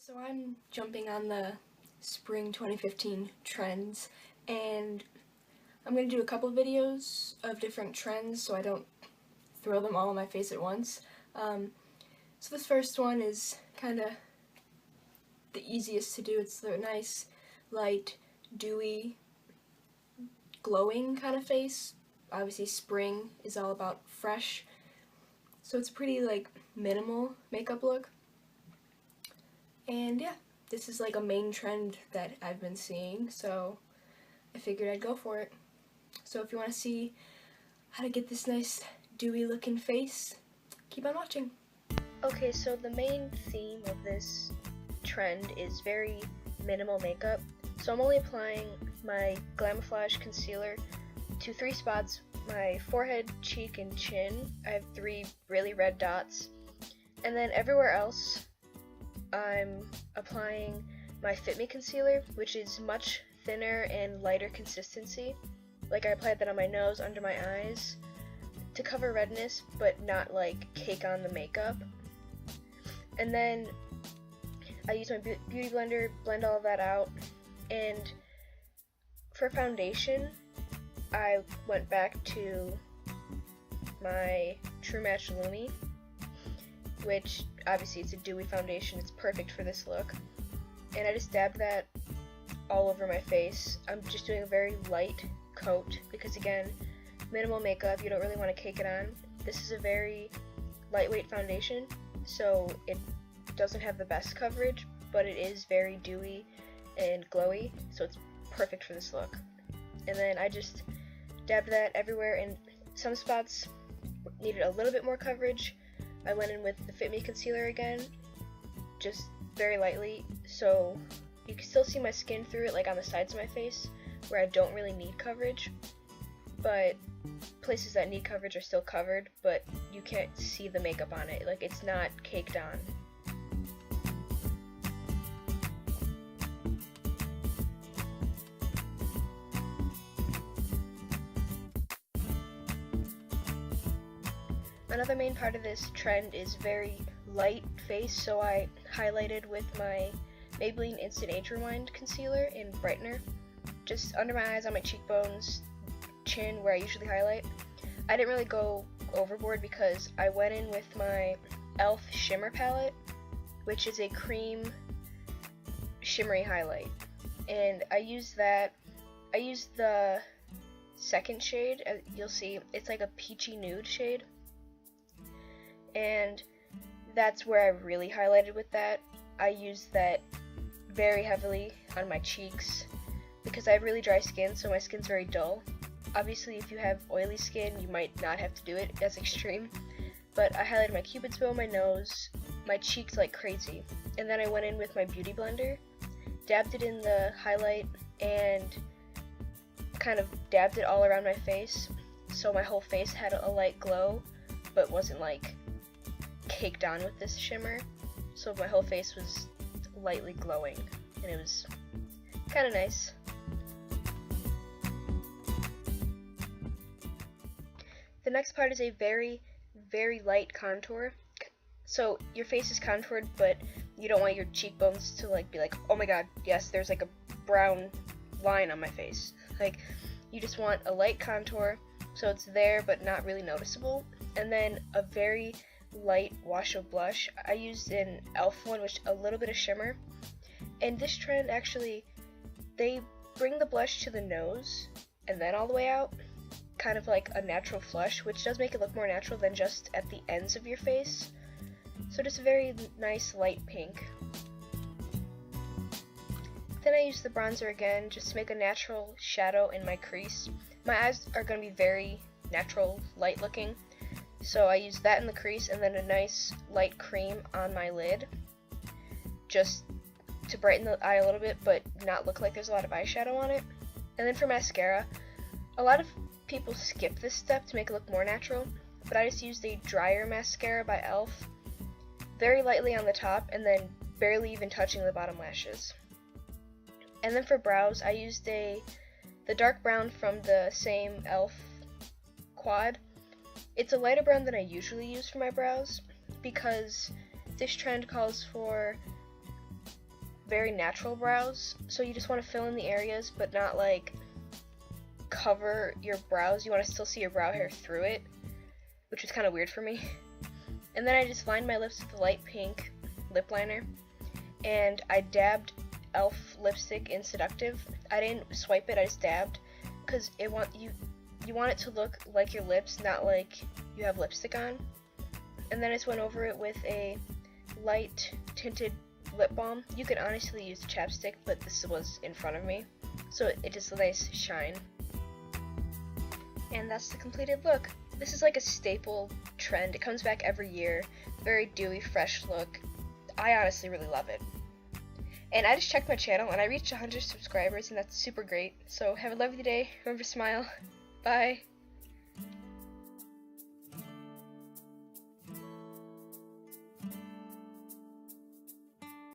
So I'm jumping on the spring 2015 trends, and I'm going to do a couple videos of different trends so I don't throw them all on my face at once. So this first one is kind of the easiest to do. It's the nice, light, dewy, glowing kind of face. Obviously spring is all about fresh, so it's pretty like minimal makeup look. And yeah, this is like a main trend that I've been seeing, so I figured I'd go for it. So if you want to see how to get this nice dewy looking face, keep on watching. Okay, so the main theme of this trend is very minimal makeup. So I'm only applying my Glamoflauge concealer to 3 spots: my forehead, cheek, and chin. I have 3 really red dots. And then everywhere else, I'm applying my Fit Me concealer, which is much thinner and lighter consistency. Like, I applied that on my nose, under my eyes, to cover redness, but not like cake on the makeup. And then I use my beauty blender, blend all of that out, and for foundation, I went back to my True Match Lumi, which obviously it's a dewy foundation, it's perfect for this look. And I just dabbed that all over my face. I'm just doing a very light coat because, again, minimal makeup, you don't really want to cake it on. This is a very lightweight foundation, so it doesn't have the best coverage, but it is very dewy and glowy, so it's perfect for this look. And then I just dabbed that everywhere, and some spots needed a little bit more coverage. I went in with the Fit Me concealer again, just very lightly, so you can still see my skin through it, like on the sides of my face, where I don't really need coverage, but places that need coverage are still covered, but you can't see the makeup on it, like it's not caked on. Another main part of this trend is very light face, so I highlighted with my Maybelline Instant Age Rewind concealer and brightener, just under my eyes, on my cheekbones, chin, where I usually highlight. I didn't really go overboard because I went in with my e.l.f. Shimmer Palette, which is a cream shimmery highlight, and I used that. I used the second shade, you'll see, it's like a peachy nude shade, and that's where I really highlighted with that. I used that very heavily on my cheeks because I have really dry skin, so my skin's very dull. Obviously, if you have oily skin, you might not have to do it as extreme, but I highlighted my cupid's bow, my nose, my cheeks like crazy, and then I went in with my beauty blender, dabbed it in the highlight, and kind of dabbed it all around my face, so my whole face had a light glow, but wasn't like caked on with this shimmer, so my whole face was lightly glowing, and it was kind of nice. The next part is a very, very light contour. So your face is contoured, but you don't want your cheekbones to like be like, oh my god, yes, there's like a brown line on my face. Like, you just want a light contour, so it's there but not really noticeable. And then a very light wash of blush. I used an e.l.f. one, which a little bit of shimmer. And this trend, actually, they bring the blush to the nose and then all the way out, kind of like a natural flush, which does make it look more natural than just at the ends of your face. So just a very nice light pink. Then I used the bronzer again, just to make a natural shadow in my crease. My eyes are going to be very natural, light looking, so I used that in the crease, and then a nice light cream on my lid, just to brighten the eye a little bit, but not look like there's a lot of eyeshadow on it. And then for mascara, a lot of people skip this step to make it look more natural, but I just used a drier mascara by e.l.f. very lightly on the top, and then barely even touching the bottom lashes. And then for brows, I used the dark brown from the same e.l.f. quad. It's a lighter brown than I usually use for my brows because this trend calls for very natural brows, so you just want to fill in the areas but not like cover your brows. You want to still see your brow hair through it, which is kind of weird for me. And then I just lined my lips with a light pink lip liner, and I dabbed e.l.f. lipstick in Seductive. I didn't swipe it, I just dabbed, because you want it to look like your lips, not like you have lipstick on. And then I just went over it with a light tinted lip balm. You could honestly use chapstick, but this was in front of me, so it just a nice shine. And that's the completed look. This is like a staple trend. It comes back every year. Very dewy, fresh look. I honestly really love it. And I just checked my channel and I reached 100 subscribers, and that's super great. So have a lovely day. Remember to smile. Bye.